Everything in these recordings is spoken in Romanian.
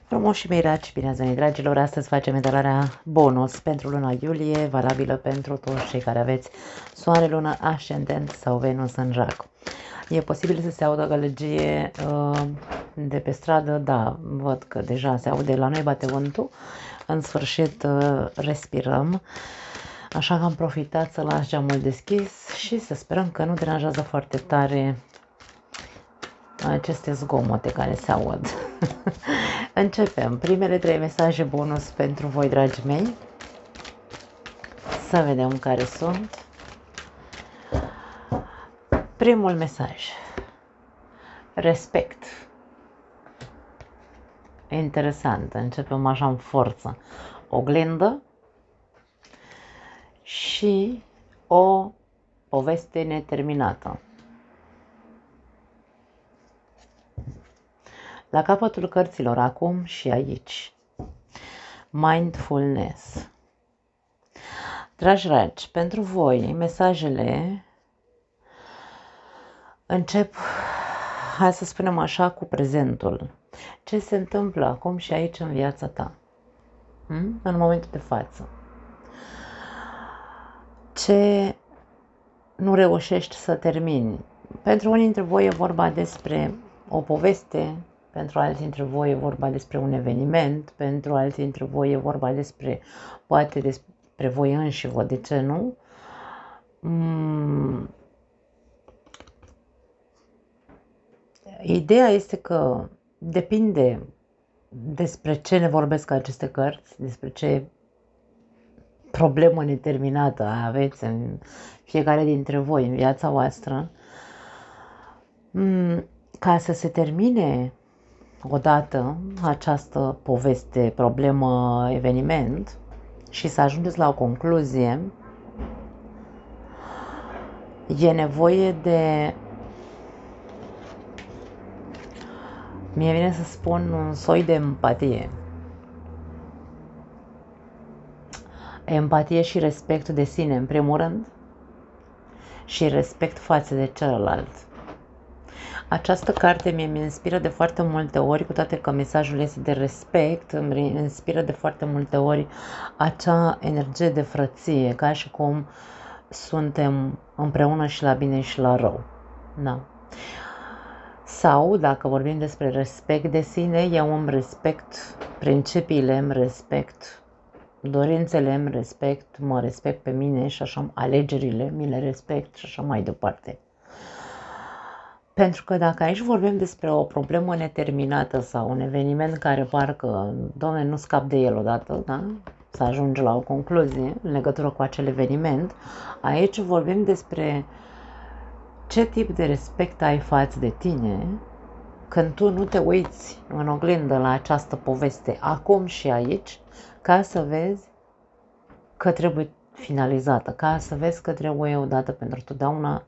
Frumos și mirați, bine ați venit, dragilor! Astăzi facem etalarea bonus pentru luna iulie, valabilă pentru toți cei care aveți soare, lună, ascendent sau Venus în Rac. E posibil să se audă gălăgie de pe stradă, da, văd că deja se aude, la noi bate vântul. În sfârșit respirăm, așa că am profitat să las geamul deschis și să sperăm că nu deranjează foarte tare aceste zgomote care se aud. Începem. Primele 3 mesaje bonus pentru voi, dragii mei. Să vedem care sunt. Primul mesaj. Respect. Interesant. Începem așa în forță. Oglindă și o poveste neterminată. La capătul cărților, acum și aici. Mindfulness. Dragi, pentru voi, mesajele încep, hai să spunem așa, cu prezentul. Ce se întâmplă acum și aici în viața ta? În momentul de față. Ce nu reușești să termini? Pentru unii dintre voi e vorba despre o poveste, pentru alții dintre voi e vorba despre un eveniment, pentru alții dintre voi e vorba despre, poate despre voi înși vă, de ce nu? Ideea este că depinde despre ce ne vorbesc aceste cărți, despre ce problemă neterminată aveți în fiecare dintre voi în viața voastră, ca să se termine odată această poveste, problemă, eveniment și să ajungeți la o concluzie, e nevoie de, mie vine să spun, un soi de empatie. Empatie și respect de sine, în primul rând, și respect față de celălalt. Această carte mi inspiră de foarte multe ori, cu toate că mesajul este de respect, îmi inspiră de foarte multe ori acea energie de frăție, ca și cum suntem împreună și la bine și la rău. Da. Sau, dacă vorbim despre respect de sine, eu îmi respect principiile, îmi respect dorințele, îmi respect, mă respect pe mine și așa, alegerile, mi le respect și așa mai departe. Pentru că dacă aici vorbim despre o problemă neterminată sau un eveniment care parcă, Doamne, nu scap de el odată, da? Să ajungi la o concluzie în legătură cu acel eveniment, aici vorbim despre ce tip de respect ai față de tine când tu nu te uiți în oglindă la această poveste acum și aici, ca să vezi că trebuie finalizată, ca să vezi că trebuie odată pentru totdeauna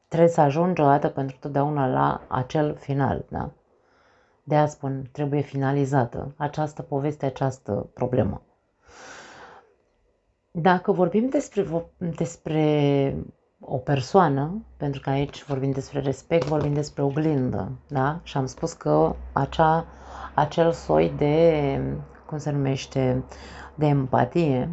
trebuie să ajungi o dată pentru totdeauna la acel final, da? De-aia spun, trebuie finalizată această poveste, această problemă. Dacă vorbim despre o persoană, pentru că aici vorbim despre respect, vorbim despre oglindă, da? Și am spus că acel soi de, cum se numește, de empatie,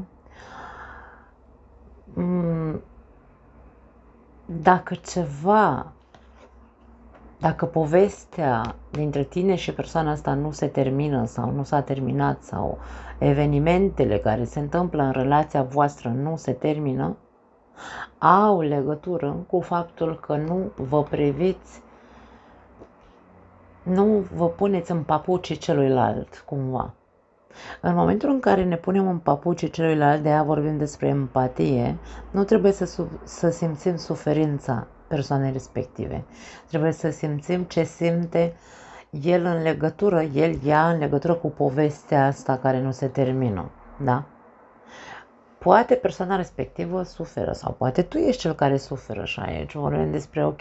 dacă povestea dintre tine și persoana asta nu se termină sau nu s-a terminat sau evenimentele care se întâmplă în relația voastră nu se termină, au legătură cu faptul că nu vă priviți, nu vă puneți în papucii celuilalt cumva. În momentul în care ne punem în papucii celuilalt, de aia vorbim despre empatie, nu trebuie să simțim suferința persoanei respective. Trebuie să simțim ce simte ea în legătură cu povestea asta care nu se termină. Da? Poate persoana respectivă suferă sau poate tu ești cel care suferă și aici vorbim despre, ok,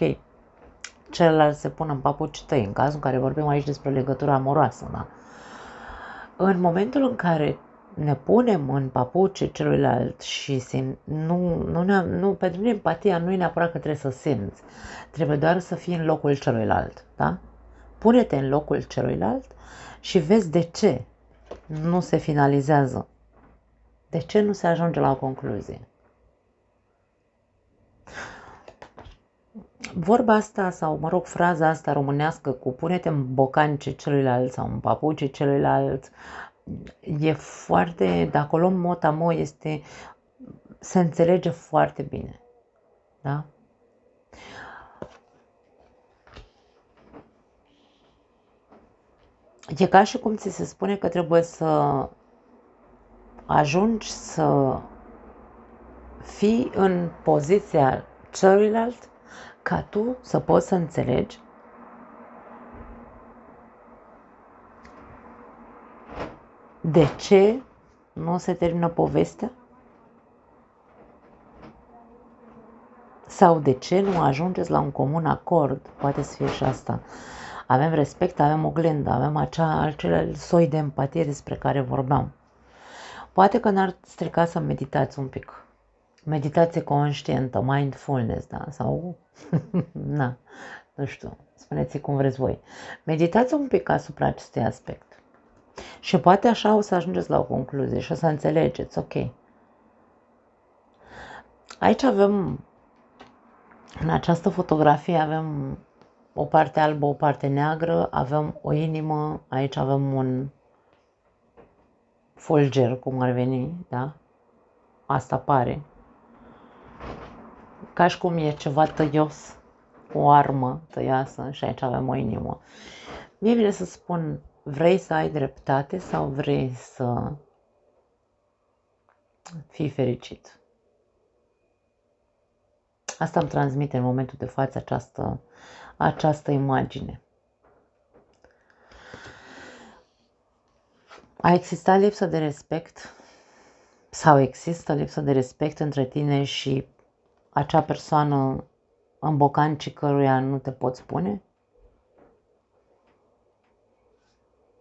celălalt se pune în papucii tăi, în cazul în care vorbim aici despre legătura amoroasă, da? În momentul în care ne punem în papucii celuilalt și pentru mine empatia nu e neapărat că trebuie să simți, trebuie doar să fii în locul celuilalt, da? Pune-te în locul celuilalt și vezi de ce nu se finalizează, de ce nu se ajunge la o concluzie. Vorba asta, sau mă rog, fraza asta românească cu pune-te în bocancii celuilalt sau în papucii celuilalt, e foarte, dacă o luăm mot-a-mo, se înțelege foarte bine. Da? E ca și cum ți se spune că trebuie să ajungi să fii în poziția celuilalt ca tu să poți să înțelegi de ce nu se termină povestea sau de ce nu ajungeți la un comun acord. Poate să fie și asta. Avem respect, avem oglindă, avem acel soi de empatie despre care vorbeam. Poate că n-ar strica să meditați un pic. Meditație conștientă, mindfulness, da? Sau, na, nu știu, spuneți cum vreți voi. Meditați un pic asupra acestui aspect. Și poate așa o să ajungeți la o concluzie și o să înțelegeți, ok. Aici avem, în această fotografie avem o parte albă, o parte neagră, avem o inimă, aici avem un fulger, cum ar veni, da? Asta pare. Ca și cum e ceva tăios, o armă tăioasă și aici avem o inimă. Mie vine să spun, vrei să ai dreptate sau vrei să fii fericit? Asta îmi transmite în momentul de față această imagine. A existat lipsă de respect sau există lipsă de respect între tine și acea persoană în bocancii căruia nu te poți pune?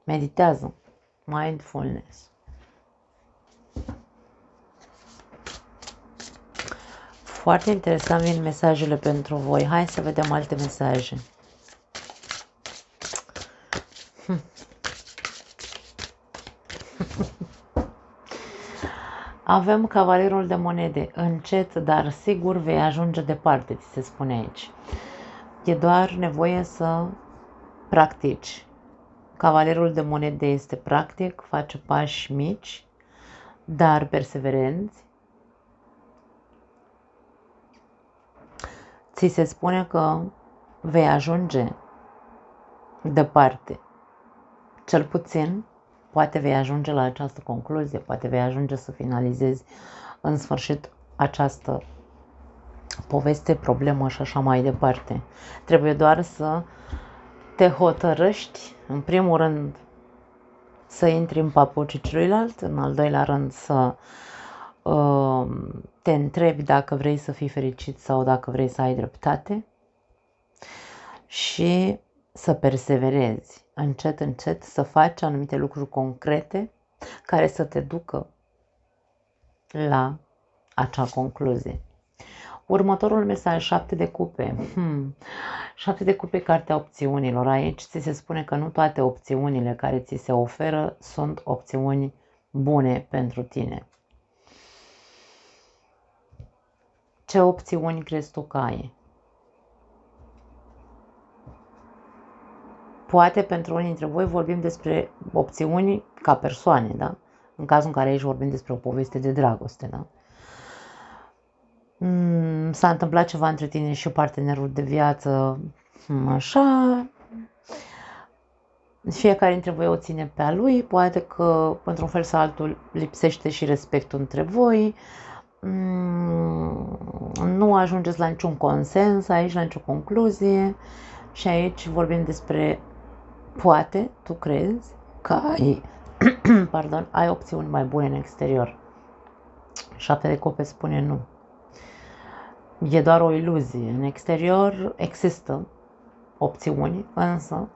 Meditează. Mindfulness. Foarte interesant vin mesajele pentru voi. Hai să vedem alte mesaje. Avem cavalerul de monede. Încet, dar sigur vei ajunge departe, ți se spune aici. E doar nevoie să practici. Cavalerul de monede este practic, face pași mici, dar perseverenți. Ți se spune că vei ajunge departe. Cel puțin, poate vei ajunge la această concluzie, poate vei ajunge să finalizezi în sfârșit această poveste, problemă și așa mai departe. Trebuie doar să te hotărăști, în primul rând, să intri în papucii celuilalt, în al doilea rând să te întrebi dacă vrei să fii fericit sau dacă vrei să ai dreptate și să perseverezi, încet, încet, să faci anumite lucruri concrete care să te ducă la acea concluzie. Următorul mesaj, 7 de cupe. 7 de cupe, cartea opțiunilor. Aici ți se spune că nu toate opțiunile care ți se oferă sunt opțiuni bune pentru tine. Ce opțiuni crezi tu că ai? Poate pentru unii dintre voi vorbim despre opțiuni ca persoane, da? În cazul în care aici vorbim despre o poveste de dragoste, da? S-a întâmplat ceva între tine și partenerul de viață, așa, fiecare dintre voi o ține pe a lui, poate că într-un fel sau altul lipsește și respectul între voi, nu ajungeți la niciun consens aici, la nicio concluzie și aici vorbim despre poate tu crezi că ai, ai opțiuni mai bune în exterior. 7 de cupe spune nu. E doar o iluzie. În exterior există opțiuni, însă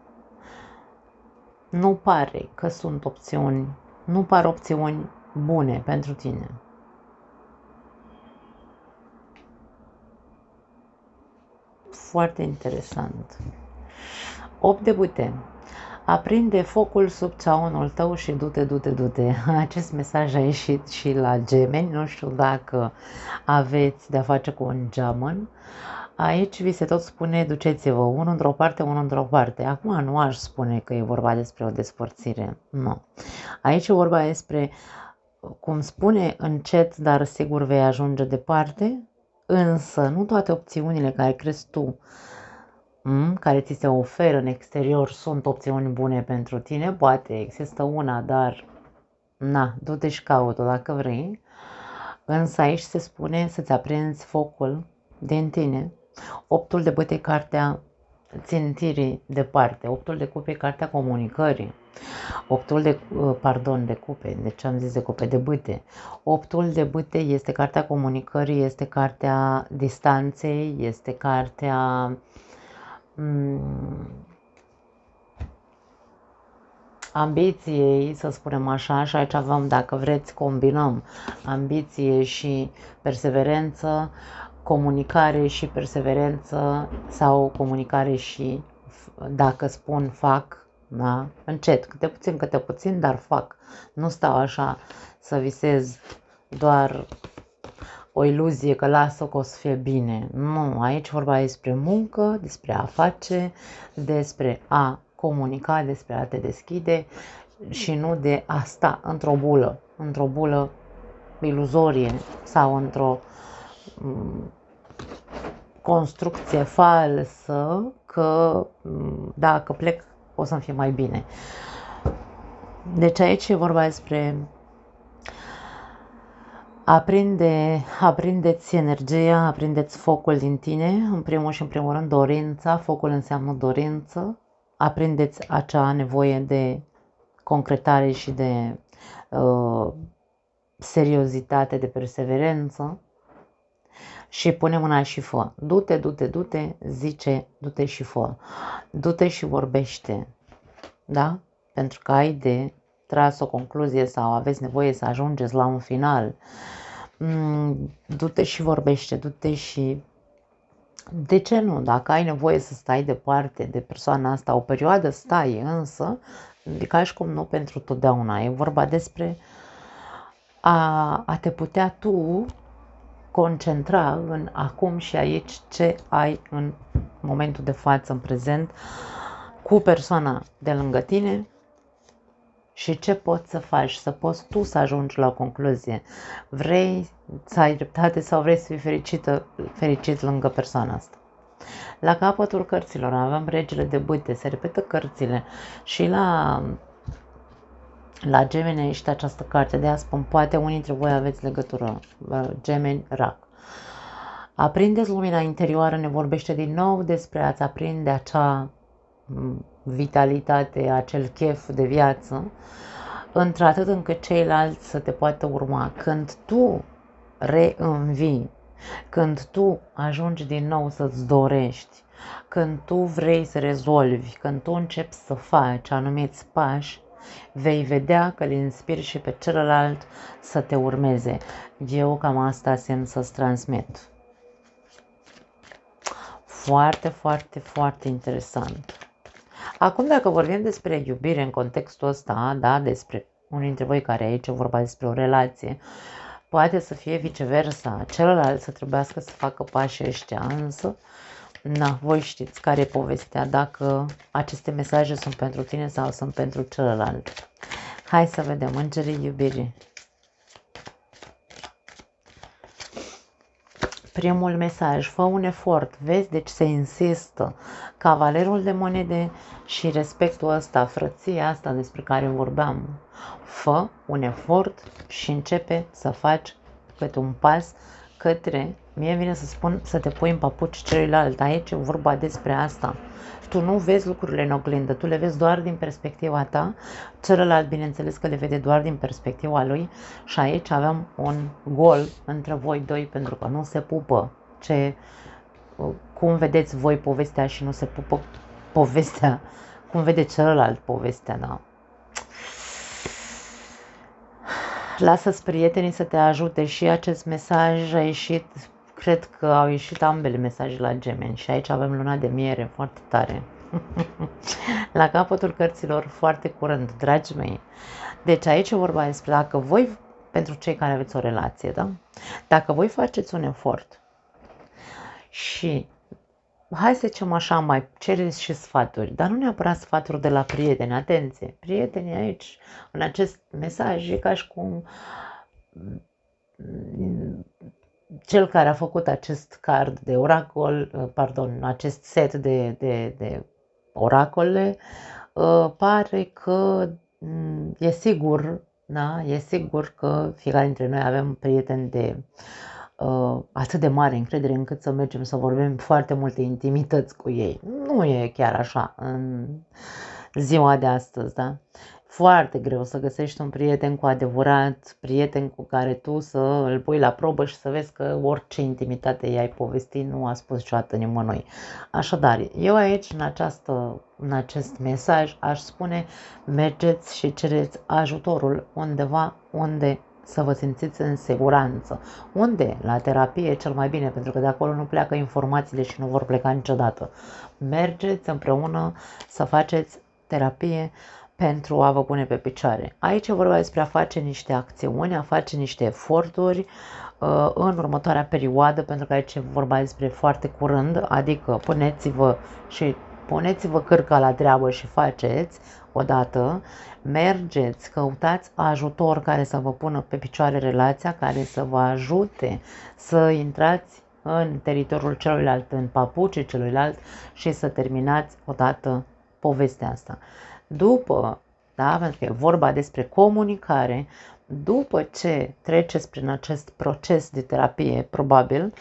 nu pare că sunt opțiuni, nu par opțiuni bune pentru tine. Foarte interesant. 8 de bâte. Aprinde focul sub ceaunul tău și du-te, du-te, du-te. Acest mesaj a ieșit și la gemeni. Nu știu dacă aveți de-a face cu un geamăn. Aici vi se tot spune duceți-vă unul într-o parte, unul într-o parte. Acum nu aș spune că e vorba despre o despărțire. Nu. Aici e vorba despre, cum spune încet, dar sigur vei ajunge departe. Însă nu toate opțiunile care crezi tu, care ți se oferă în exterior, sunt opțiuni bune pentru tine. Poate există una, dar na, du-te și caut-o dacă vrei. Însă aici se spune să-ți aprinzi focul din tine. 8-ul de bâte, cartea țintirii departe. 8-ul de cupe, cartea comunicării. 8-ul de cupe, deci am zis de cupe, de bâte. 8-ul de bâte este cartea comunicării, este cartea distanței, este cartea ambiției, să spunem așa, și aici avem, dacă vreți, combinăm ambiție și perseverență, comunicare și perseverență, sau comunicare și, dacă spun, fac, da? Încet, câte puțin, dar fac. Nu stau așa să visez doar o iluzie că lasă că o să fie bine. Nu, aici vorba despre muncă, despre a face, despre a comunica, despre a te deschide și nu de a sta într-o bulă iluzorie sau într-o construcție falsă că dacă plec o să-mi fie mai bine. Deci aici e vorba despre aprindeți energia, aprindeți focul din tine, în primul și în primul rând dorința, focul înseamnă dorință, aprindeți acea nevoie de concretare și de seriozitate, de perseverență și pune mâna și fă. Du-te, du-te, du-te, zice, du-te și fă. Du-te și vorbește, da? Pentru că ai de tras o concluzie sau aveți nevoie să ajungeți la un final. Du-te și vorbește, du-te și... De ce nu? Dacă ai nevoie să stai departe de persoana asta o perioadă, stai, însă, ca și cum nu pentru totdeauna. E vorba despre a te putea tu concentra în acum și aici ce ai în momentul de față, în prezent, cu persoana de lângă tine și ce poți să faci, să poți tu să ajungi la o concluzie. Vrei să ai dreptate sau vrei să fii fericit lângă persoana asta. La capătul cărților avem regele de bâte, se repetă cărțile și la Gemeni este această carte, de aia spun, poate unii dintre voi aveți legătură, Gemeni, Rac. Aprindeți lumina interioară, ne vorbește din nou despre a-ți aprinde acea vitalitate, acel chef de viață, într-atât încât ceilalți să te poată urma. Când tu reînvii, când tu ajungi din nou să-ți dorești, când tu vrei să rezolvi, când tu începi să faci anumiți pași, vei vedea că îl inspiri și pe celălalt să te urmeze. Eu cam asta simt să-ți transmit. Foarte, foarte, foarte interesant. Acum, dacă vorbim despre iubire în contextul ăsta, da, despre unii dintre voi care aici e vorba despre o relație, poate să fie viceversa, celălalt să trebuiască să facă pașii ăștia, însă, na, voi știți care e povestea, dacă aceste mesaje sunt pentru tine sau sunt pentru celălalt. Hai să vedem, îngerii iubirii. Primul mesaj, fă un efort, vezi, deci se insistă. Cavalerul de monede și respectul ăsta, frăția asta despre care vorbeam. Fă un efort și începe să faci câte un pas către, mie vine să spun, să te pui în papuci celuilalt. Aici e vorba despre asta. Tu nu vezi lucrurile în oglindă, tu le vezi doar din perspectiva ta, celălalt bineînțeles că le vede doar din perspectiva lui și aici avem un gol între voi doi pentru că nu se pupă. Cum vedeți voi povestea și nu se pupă povestea, cum vede celălalt povestea, da? Lasă-ți prietenii să te ajute. Și acest mesaj a ieșit, cred că au ieșit ambele mesaje la Gemeni. Și aici avem luna de miere, foarte tare. La capătul cărților, foarte curând, dragii mei. Deci aici e vorba despre dacă voi, pentru cei care aveți o relație, da? Dacă voi faceți un efort și, hai să zicem așa, mai cereți și sfaturi, dar nu neapărat sfaturi de la prieteni, atenție, prietenii aici, în acest mesaj, e ca și cum cel care a făcut acest card de oracol, pardon, acest set de oracole, pare că e sigur, da? E sigur că fiecare dintre noi avem prieteni de atât de mare încredere încât să mergem să vorbim foarte multe intimități cu ei. Nu e chiar așa în ziua de astăzi, da? Foarte greu să găsești un prieten cu adevărat, prieten cu care tu să îl pui la probă și să vezi că orice intimitate i-ai povestit nu a spus niciodată nimănui. Așadar, eu aici, în acest mesaj, aș spune, mergeți și cereți ajutorul undeva unde să vă simțiți în siguranță. Unde? La terapie cel mai bine, pentru că de acolo nu pleacă informațiile și nu vor pleca niciodată. Mergeți împreună să faceți terapie pentru a vă pune pe picioare. Aici e vorba despre a face niște acțiuni, a face niște eforturi în următoarea perioadă, pentru că aici e vorba despre foarte curând, adică puneți-vă cârca la treabă și faceți odată, mergeți, căutați ajutor care să vă pună pe picioare relația, care să vă ajute să intrați în teritoriul celuilalt, în papucii celuilalt și să terminați odată povestea asta. După, da, pentru că e vorba despre comunicare, după ce treceți prin acest proces de terapie, probabil,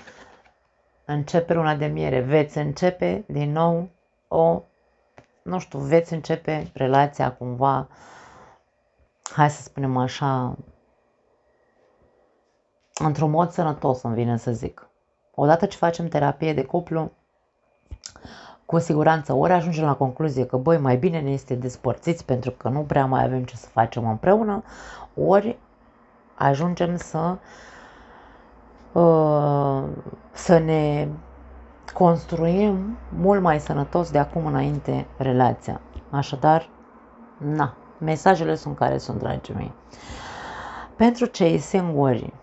începe luna de miere, veți începe din nou veți începe relația cumva, hai să spunem așa, într-un mod sănătos, îmi vine să zic. Odată ce facem terapie de cuplu, cu siguranță ori ajungem la concluzie că, băi, mai bine ne este despărțiți pentru că nu prea mai avem ce să facem împreună, ori ajungem să ne construim mult mai sănătos de acum înainte relația. Așadar, mesajele sunt care sunt, dragii mei. Pentru cei singuri,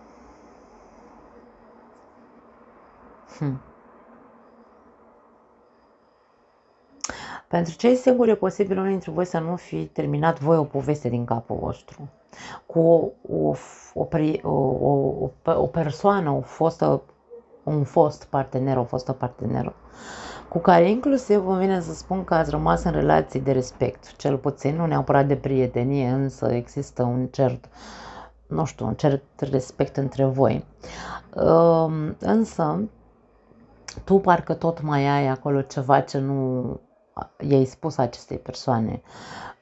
pentru cei singuri e posibil unul dintre voi să nu fi terminat voi o poveste din capul vostru cu o persoană, un fost partener, o fostă parteneră, cu care inclusiv îmi vine să spun că ați rămas în relații de respect, cel puțin, nu neapărat de prietenie, însă există un cert respect între voi. Însă, tu parcă tot mai ai acolo ceva ce nu i-ai spus acestei persoane.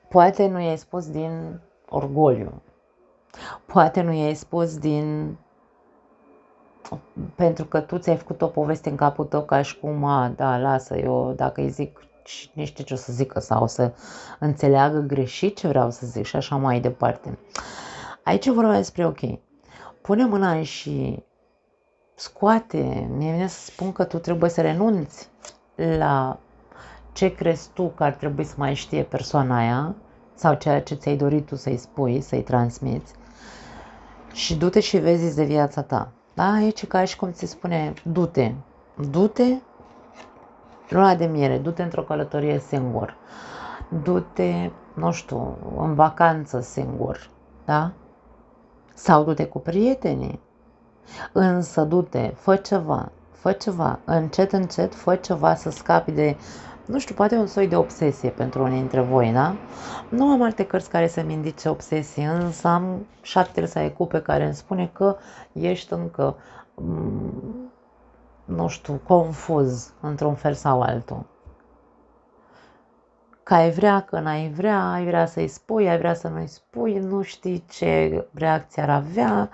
Poate nu i-ai spus din orgoliu. Poate nu i-ai spus pentru că tu ți-ai făcut o poveste în capul tău ca și cum, da, lasă, eu dacă îi zic nu știu ce o să zică sau o să înțeleagă greșit ce vreau să zic și așa mai departe. Aici vorba despre, ok, pune mâna și scoate, mie vine să spun că tu trebuie să renunți la ce crezi tu că ar trebui să mai știe persoana aia sau ceea ce ți-ai dorit tu să-i spui, să-i transmiți și du-te și vezi de viața ta. Da? Aici e ca și cum ți spune, du-te, luna de miere, du-te într-o călătorie singur, du-te, în vacanță singur, da? Sau du-te cu prietenii, însă du-te, fă ceva, încet, fă ceva să scapi de, poate un soi de obsesie pentru unii dintre voi, da? Nu am alte cărți care să-mi indice obsesie, însă am 7 râsa cupe care îmi spune că ești încă, confuz într-un fel sau altul. Că ai vrea, că n-ai vrea, ai vrea să-i spui, ai vrea să nu-i spui, nu știi ce reacție ar avea,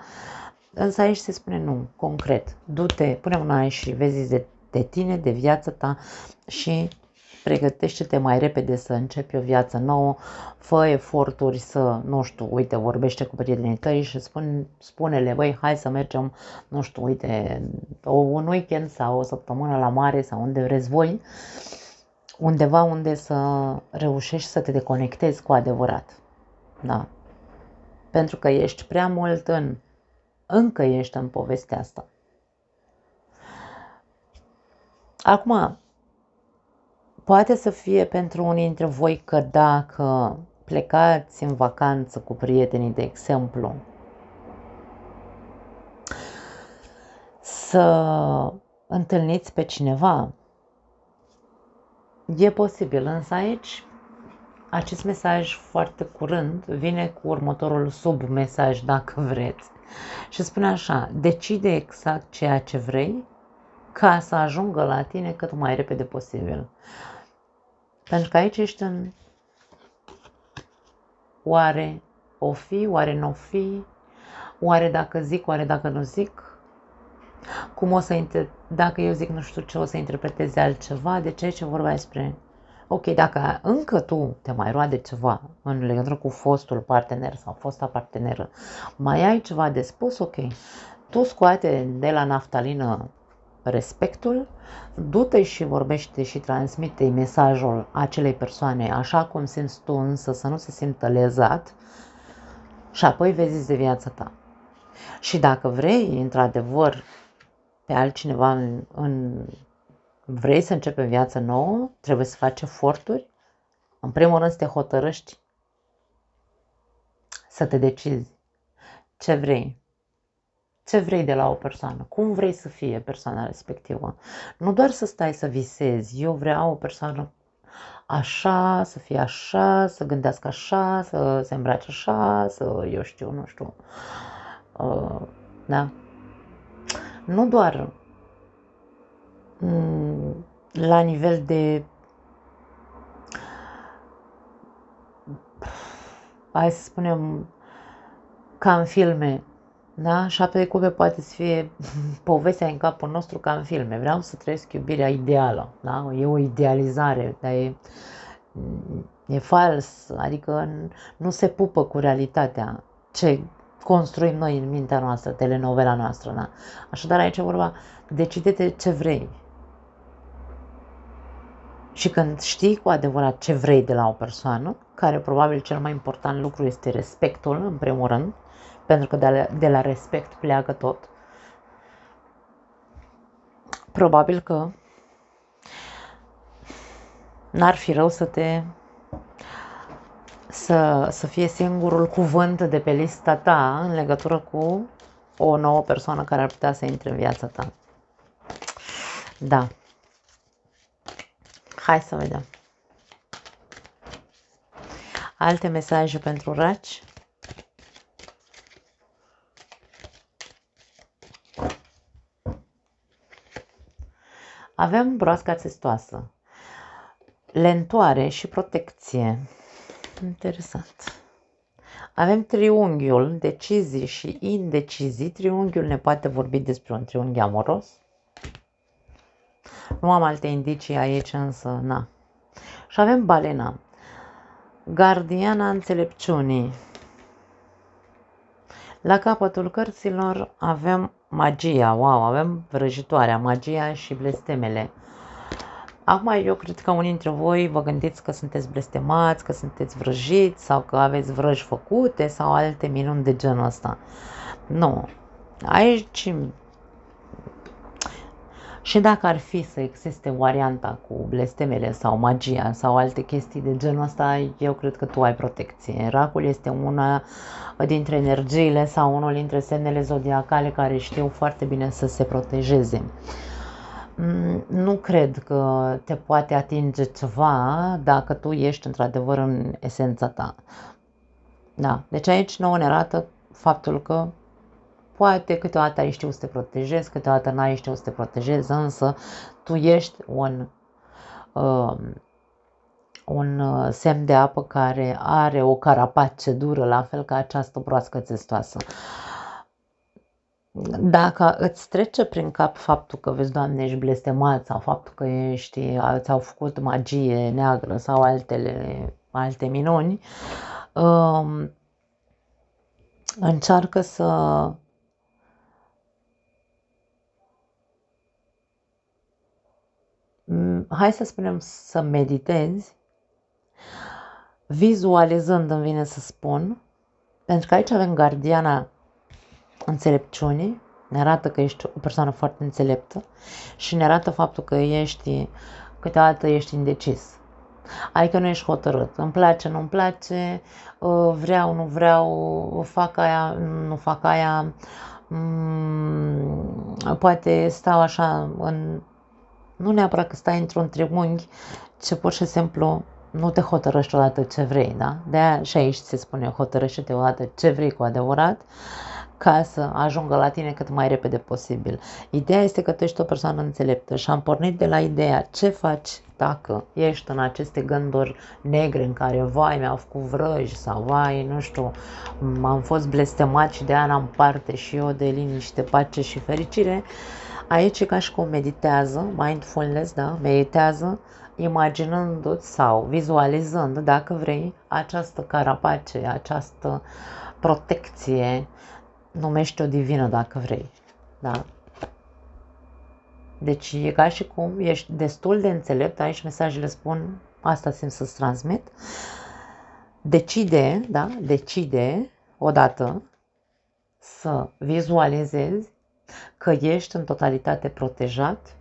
însă aici se spune nu, concret, du-te, pune mâna și vezi de tine, de viața ta și pregătește-te mai repede să începi o viață nouă, fă eforturi să, nu știu, uite, vorbește cu prietenii tăi și spune-le, băi, hai să mergem, nu știu, uite, un weekend sau o săptămână la mare sau unde vreți voi, undeva unde să reușești să te deconectezi cu adevărat. Da. Pentru că ești prea mult încă ești în povestea asta. Acum, poate să fie pentru unii dintre voi că dacă plecați în vacanță cu prietenii, de exemplu, să întâlniți pe cineva, e posibil, însă aici acest mesaj foarte curând vine cu următorul submesaj, dacă vreți, și spune așa: decide exact ceea ce vrei ca să ajungă la tine cât mai repede posibil. Pentru că aici ești în oare o fi, oare nu o fi, oare dacă zic, oare dacă nu zic, cum o să dacă eu zic nu știu ce, o să interpreteze altceva. Deci aici vorba despre, ok, dacă încă tu te mai roade ceva în legătură cu fostul partener sau fosta parteneră, mai ai ceva de spus, ok, tu scoate de la naftalină respectul, du-te și vorbește și transmite mesajul acelei persoane așa cum simți tu, însă să nu se simtă lezat, și apoi vezi de viața ta. Și dacă vrei într-adevăr pe altcineva vrei să începi o viață nouă, trebuie să faci eforturi. În primul rând să te hotărăști, să te decizi ce vrei. Ce vrei de la o persoană? Cum vrei să fie persoana respectivă? Nu doar să stai să visezi, eu vreau o persoană așa, să fie așa, să gândească așa, să se îmbrace așa, să eu știu, nu știu. Da? Nu doar la nivel de, hai să spunem, ca în filme, da? 7 de cupe poate să fie povestea în capul nostru ca în filme. Vreau să trăiesc iubirea ideală, da? E o idealizare, dar e fals, adică nu se pupă cu realitatea ce construim noi în mintea noastră, telenovela noastră, da? Așadar aici e vorba, decide-te ce vrei. Și când știi cu adevărat ce vrei de la o persoană, care probabil cel mai important lucru este respectul, în primul rând, pentru că de la respect pleacă tot, probabil că n-ar fi rău să fie singurul cuvânt de pe lista ta în legătură cu o nouă persoană care ar putea să intre în viața ta. Da. Hai să vedem. Alte mesaje pentru raci? Avem broasca țestoasă, lentoare și protecție. Interesant. Avem triunghiul, decizii și indecizii. Triunghiul ne poate vorbi despre un triunghi amoros. Nu am alte indicii aici, însă, na. Și avem balena, gardiana înțelepciunii. La capătul cărților avem magia, wow, avem vrăjitoarea, magia și blestemele. Acum eu cred că unii dintre voi vă gândiți că sunteți blestemați, că sunteți vrăjiți sau că aveți vrăji făcute sau alte minuni de genul ăsta. Nu. Aici, și dacă ar fi să existe varianta cu blestemele sau magia sau alte chestii de genul ăsta, eu cred că tu ai protecție. Racul este una dintre energiile sau unul dintre semnele zodiacale care știu foarte bine să se protejeze. Nu cred că te poate atinge ceva dacă tu ești într-adevăr în esența ta. Da. Deci aici nouă ne arată faptul că poate câteodată ai știut să te protejezi, câteodată n-ai știut să te protejezi, însă tu ești un semn de apă care are o carapace dură, la fel ca această broască țestoasă. Dacă îți trece prin cap faptul că, vezi, Doamne, ești blestemat sau faptul că ți-au făcut magie neagră sau alte minuni, încearcă hai să spunem, să meditezi, vizualizând, îmi vine să spun, pentru că aici avem gardiana înțelepciunii, ne arată că ești o persoană foarte înțeleptă și ne arată faptul că câteodată ești indecis. Adică nu ești hotărât, îmi place, nu-mi place, vreau, nu vreau, fac aia, nu fac aia, poate stau așa, nu neapărat că stai într-un triunghi, ci pur și simplu nu te hotărăști odată ce vrei, da? De-aia și aici se spune, hotărăște-te odată ce vrei cu adevărat, ca să ajungă la tine cât mai repede posibil. Ideea este că tu ești o persoană înțeleptă și am pornit de la ideea ce faci dacă ești în aceste gânduri negre în care, vai, mi-au făcut vrăji sau, vai, nu știu, am fost blestemat și de-aia n-am parte și eu de liniște, pace și fericire. Aici e ca și cum meditează, mindfulness, da? Meditează imaginându-ți sau vizualizând, dacă vrei, această carapace, această protecție, numește-o divină dacă vrei, da? Deci e ca și cum ești destul de înțelept, aici mesajele spun, asta simt să-ți transmit, decide, da? Decide odată să vizualizezi că ești în totalitate protejat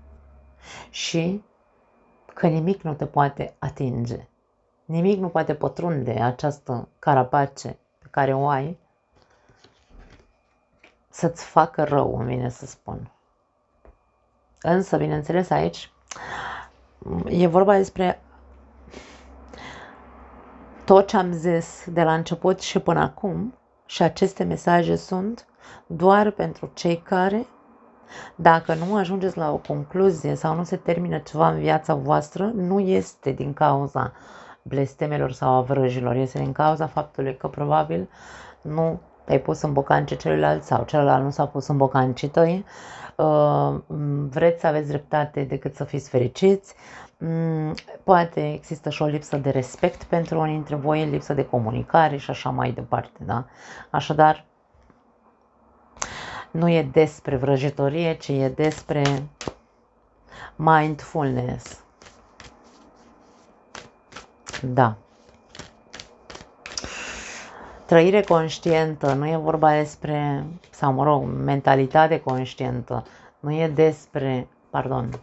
și că nimic nu te poate atinge. Nimic nu poate pătrunde această carapace pe care o ai să-ți facă rău, îmi vine să spun. Însă, bineînțeles, aici e vorba despre tot ce am zis de la început și până acum, și aceste mesaje sunt doar pentru cei care, dacă nu ajungeți la o concluzie sau nu se termină ceva în viața voastră, nu este din cauza blestemelor sau a vrăjilor, este din cauza faptului că probabil nu te-ai pus în bocancii celuilalt sau celălalt nu s-a pus în bocancii tăi, vreți să aveți dreptate decât să fiți fericiți, poate există și o lipsă de respect pentru unii dintre voi, lipsă de comunicare și așa mai departe, da? Așadar, nu e despre vrăjitorie, ci e despre mindfulness. Da. Trăire conștientă, nu e vorba despre, sau mă rog, mentalitate conștientă, nu e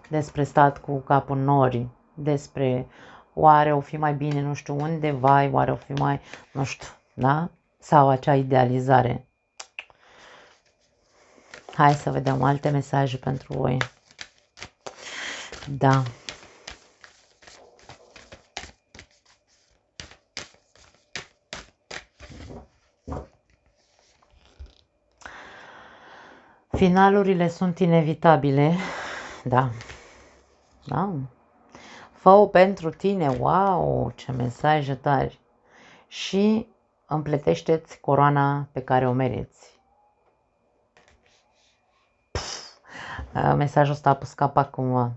despre stat cu capul în nori, despre oare o fi mai bine nu știu unde, vai, oare o fi mai, nu știu, da? Sau acea idealizare. Hai să vedem alte mesaje pentru voi. Da. Finalurile sunt inevitabile. Da. Da. Fă-o pentru tine. Wow, ce mesaje tari. Și împletește-ți coroana pe care o meriți. Mesajul ăsta a pus capac cumva.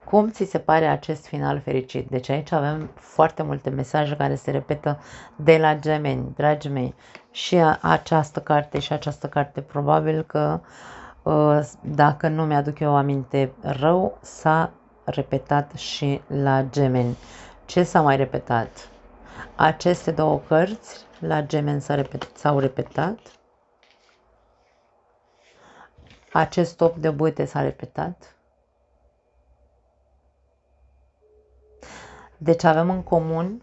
Cum ți se pare acest final fericit? Deci aici avem foarte multe mesaje care se repetă de la gemeni, dragii mei. Și această carte probabil că, dacă nu mi-aduc eu aminte rău, s-a repetat și la gemeni. Ce s-a mai repetat? Aceste două cărți la gemeni s-au repetat. Acest top de bâte s-a repetat. Deci avem în comun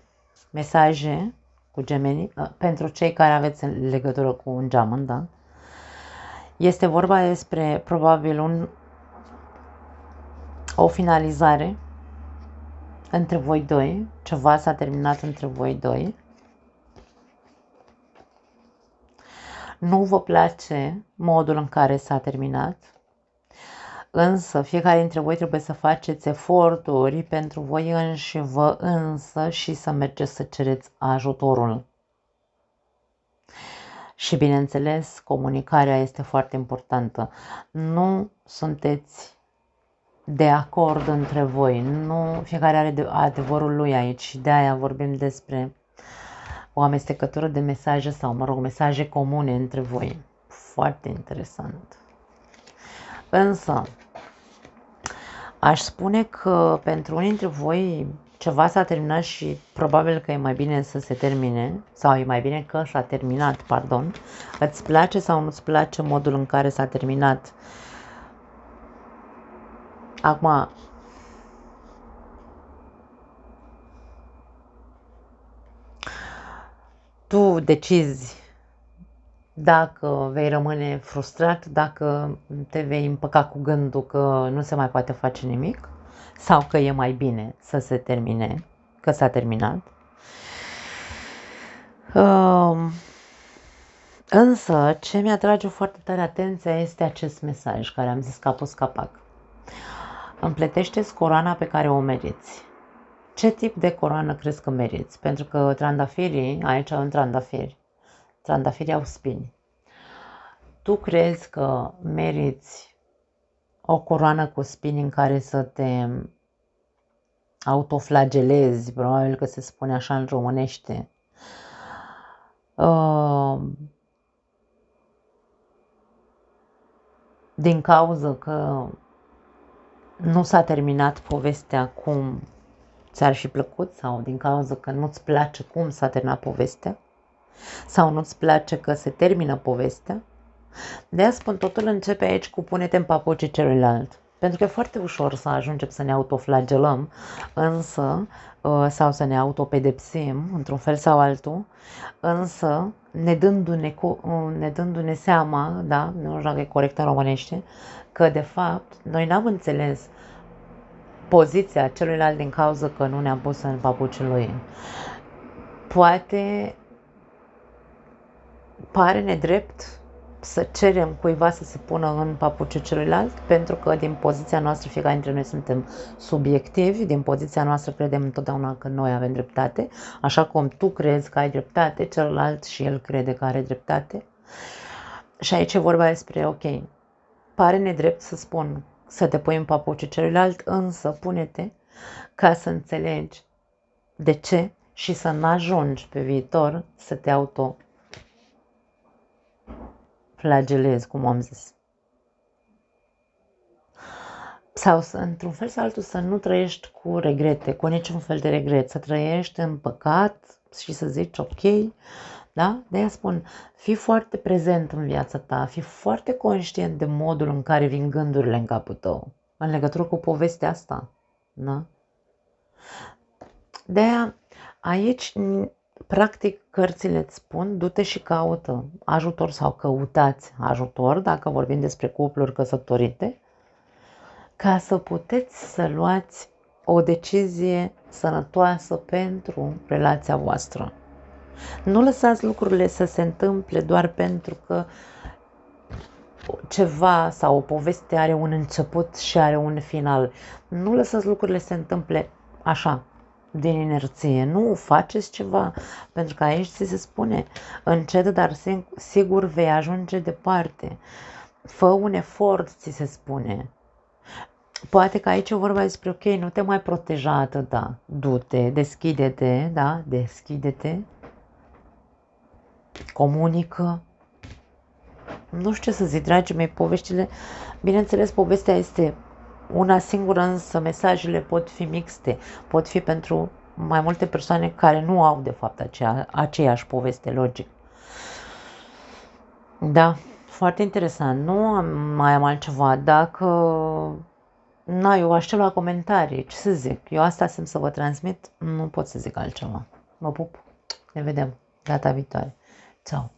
mesaje cu gemenii, pentru cei care aveți legătură cu un geamăn, da? Este vorba despre probabil o finalizare între voi doi, ceva s-a terminat între voi doi. Nu vă place modul în care s-a terminat, însă fiecare dintre voi trebuie să faceți eforturi pentru voi înși vă însă și să mergeți să cereți ajutorul. Și bineînțeles, comunicarea este foarte importantă. Nu sunteți de acord între voi, nu fiecare are adevărul lui aici și de aia vorbim despre o amestecătură de mesaje sau, mă rog, mesaje comune între voi. Foarte interesant. Însă, aș spune că pentru unii dintre voi ceva s-a terminat și probabil că e mai bine să se termine, sau e mai bine că s-a terminat, pardon. Îți place sau nu-ți place modul în care s-a terminat? Acum, tu decizi dacă vei rămâne frustrat, dacă te vei împăca cu gândul că nu se mai poate face nimic sau că e mai bine să se termine, că s-a terminat. Însă, ce mi-atrage foarte tare atenția este acest mesaj care am zis că a pus capac. Împletește-ți coroana pe care o meriți. Ce tip de coroană crezi că meriți? Pentru că trandafirii, aici au trandafiri, trandafirii au spini. Tu crezi că meriți o coroană cu spini în care să te autoflagelezi, probabil că se spune așa în românește. Din cauza că nu s-a terminat povestea cum ți-ar fi plăcut sau din cauza că nu-ți place cum s-a terminat povestea sau nu-ți place că se termină povestea. De-aia spun, totul începe aici cu pune-te în papucii celuilalt. Pentru că e foarte ușor să ajungem să ne autoflagelăm, însă, sau să ne autopedepsim, într-un fel sau altul, însă, ne dându-ne seama, da, nu știu dacă e corect în românește, că de fapt noi n-am înțeles poziția celuilalt din cauza că nu ne-am pus în papucii lui. Poate pare nedrept să cerem cuiva să se pună în papucii celuilalt, pentru că din poziția noastră fiecare dintre noi suntem subiectivi, din poziția noastră credem întotdeauna că noi avem dreptate, așa cum tu crezi că ai dreptate, celălalt și el crede că are dreptate. Și aici e vorba despre, ok, pare nedrept să spun să te pui în papucii celuilalt, însă pune-te ca să înțelegi de ce și să n-ajungi pe viitor să te autoflagelezi, cum am zis. Sau într-un fel sau altul să nu trăiești cu regrete, cu niciun fel de regret, să trăiești în păcat și să zici ok, da? De-aia spun, fii foarte prezent în viața ta, fii foarte conștient de modul în care vin gândurile în capul tău, în legătură cu povestea asta, da? De-aia, aici, practic, cărțile îți spun, du-te și caută ajutor sau căutați ajutor, dacă vorbim despre cupluri căsătorite, ca să puteți să luați o decizie sănătoasă pentru relația voastră. Nu lăsați lucrurile să se întâmple doar pentru că ceva sau o poveste are un început și are un final. Nu lăsați lucrurile să se întâmple așa, din inerție. Nu faceți ceva, pentru că aici ți se spune, încet, dar sigur vei ajunge departe. Fă un efort, ți se spune. Poate că aici e vorba despre, ok, nu te mai proteja atât, da, du-te, deschide-te, da, deschide-te, comunică. Nu știu ce să zic, dragii mei, poveștile, bineînțeles, povestea este una singură, însă mesajele pot fi mixte, pot fi pentru mai multe persoane care nu au, de fapt, aceeași poveste, logic. Da, foarte interesant. Nu mai am altceva. Dacă... eu aștept la comentarii, ce să zic, eu asta simt să vă transmit, nu pot să zic altceva. Mă pup, ne vedem data viitoare. Ciao.